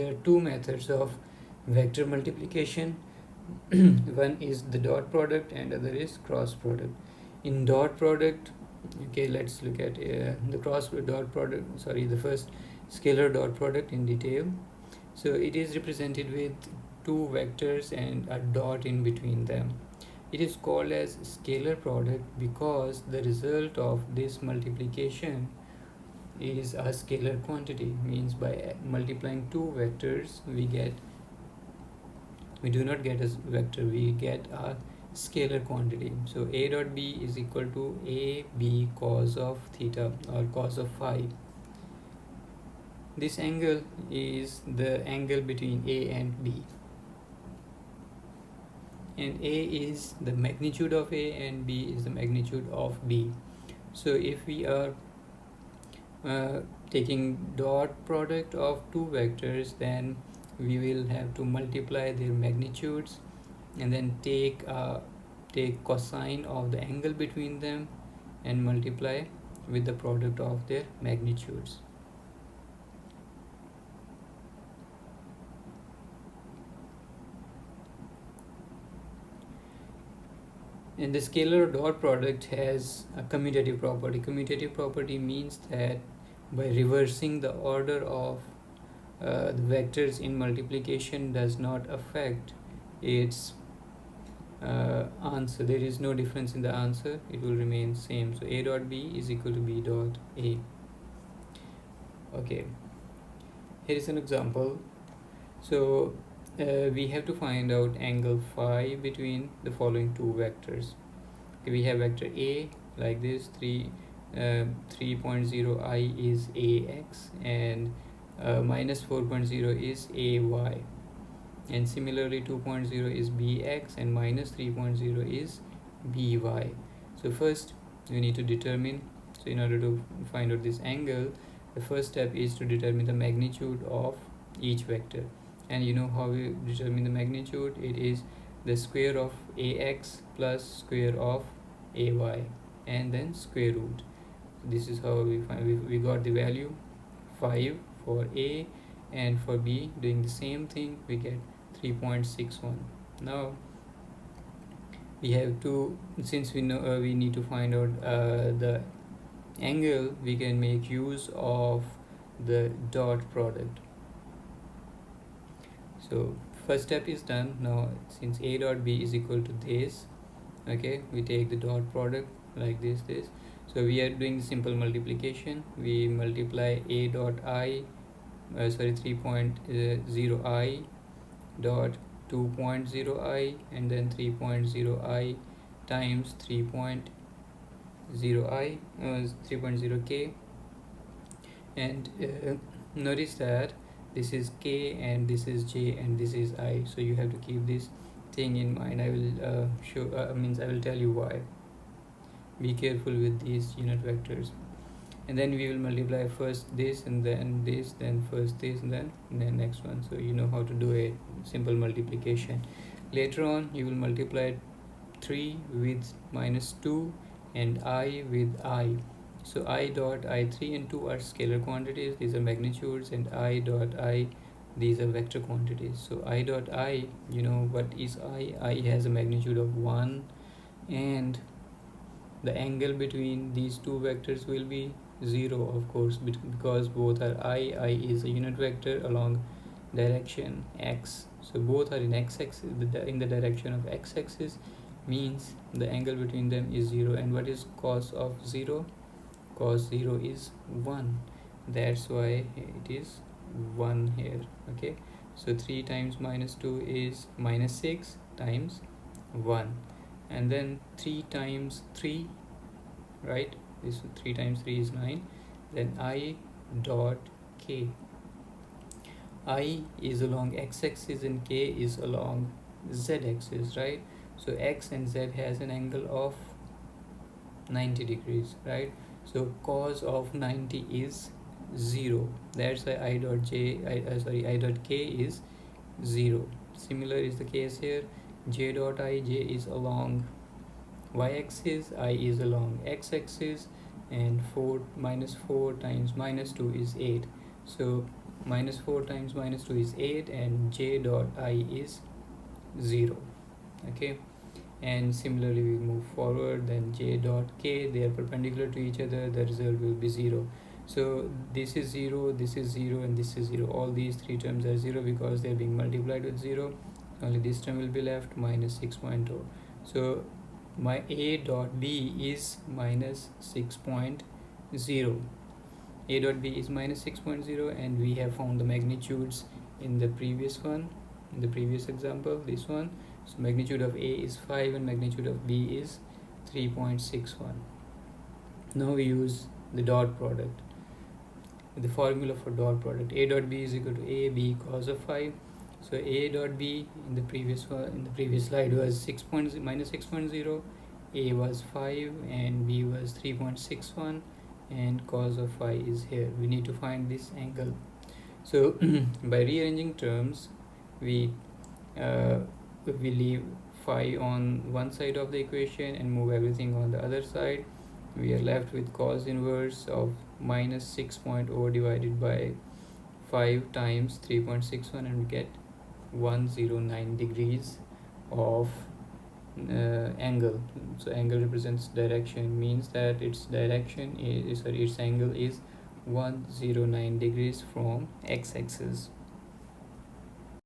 There are two methods of vector multiplication. One is the dot product and other is cross product. In dot product, okay, let's look at the cross dot product, sorry, the first scalar dot product in detail. So it is represented with two vectors and a dot in between them. It is called as scalar product because the result of this multiplication is a scalar quantity. Means by multiplying two vectors we do not get a vector, we get a scalar quantity. So a dot b is equal to a b cos of theta or cos of phi. This angle is the angle between a and b, and a is the magnitude of a and b is the magnitude of b. So if we are taking dot product of two vectors, then we will have to multiply their magnitudes and then take cosine of the angle between them and multiply with the product of their magnitudes. And the scalar dot product has a commutative property. Commutative property means that by reversing the order of the vectors in multiplication does not affect its answer. There is no difference in the answer, it will remain same. So a dot b is equal to b dot a. Okay, here is an example. So we have to find out angle phi between the following two vectors. Okay, we have vector a like this, 3.0 I is ax and minus 4.0 is ay, and similarly 2.0 is bx and minus 3.0 is by. So first we need to determine, so in order to find out this angle, the first step is to determine the magnitude of each vector. And you know how we determine the magnitude? It is the square of ax plus square of ay and then square root. This is how we find, we got the value 5 for a, and for b doing the same thing we get 3.61. Now we have to, since we know we need to find out the angle, we can make use of the dot product. So first step is done. Now since a dot b is equal to this, okay, we take the dot product like this. So we are doing simple multiplication. We multiply a dot I 3.0 I dot 2.0 I and then 3.0 I times 3.0 I 3.0 k, and notice that this is k and this is j and this is I, so you have to keep this thing in mind. I will I will tell you why. Be careful with these unit vectors. And then we will multiply first this and then this, then first this and then next one. So you know how to do a simple multiplication. Later on you will multiply 3 with minus 2 and I with I. So I dot I3 and 2 are scalar quantities, these are magnitudes, and I dot I, these are vector quantities. So I dot I, you know what is I? I has a magnitude of 1, and the angle between these two vectors will be 0, of course, because both are I is a unit vector along direction x. So both are in x-axis, in the direction of x-axis, means the angle between them is 0. And what is cos of 0? Cos 0 is 1. That's why it is 1 here. Okay, so 3 times minus 2 is minus 6 times 1, and then 3 times 3, right, this 3 times 3 is 9. Then I dot k. I is along x-axis and k is along z-axis, right? So x and z has an angle of 90 degrees, right? So cos of 90 is 0. That's why I dot k is 0. Similar is the case here. J dot I, j is along y-axis, I is along x-axis, and 4 minus 4 times minus 2 is 8. So minus 4 times minus 2 is 8, and j dot I is 0. Okay, and similarly we move forward, then j dot k, they are perpendicular to each other, the result will be 0. So this is 0, this is 0, and this is 0. All these three terms are 0 because they are being multiplied with 0. Only this term will be left, minus 6.0. So my a dot b is minus 6.0. A dot b is minus 6.0, and we have found the magnitudes in the previous one, in the previous example, this one. So magnitude of a is 5 and magnitude of b is 3.61. Now we use the dot product. The formula for dot product: a dot b is equal to a b cos of 5. So a dot b in the previous slide was minus 6.0, a was 5, and b was 3.61, and cos of phi is here. We need to find this angle. So by rearranging terms, we leave phi on one side of the equation and move everything on the other side. We are left with cos inverse of minus 6.0 divided by 5 times 3.61, and we get 109 degrees of angle. So angle represents direction, means that its angle is 109 degrees from x-axis.